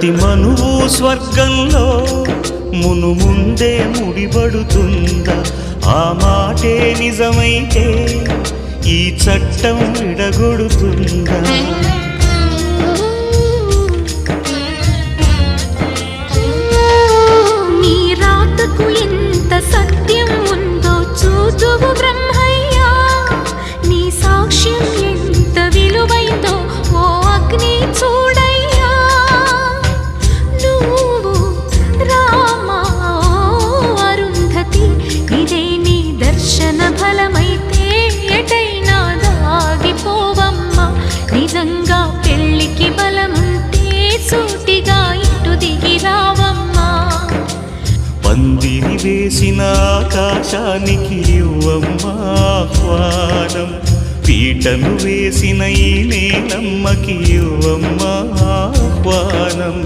ప్రతి మనువు స్వర్గంలో ముందే ముడిపడుతుందా? ఆ మాటే నిజమైతే ఈ చట్టం విడగొడుతుందా? నీ రాతకు ఎంత సత్యం ఉందో చూదువు బ్రహ్మయ్యా, నీ సాక్ష్యం ఎంత విలువైందో ఓ అగ్ని చూడయ్యా. నువ్వు రామా అరుంధతి, ఇదే నీ దర్శన ఫలమైతే ఎటైనా దాగిపోవమ్మా. నిజంగా పెళ్ళికి బలముంటే సూటిగా ఇటు దిగి రావమ్మా. పందిరి వేసిన ఆకాశానికి ఇవ్వమ్మా ఆహ్వానం, పీటను వేసిన ఈ నేలమ్మకి ఇవ్వమ్మా ఆహ్వానం.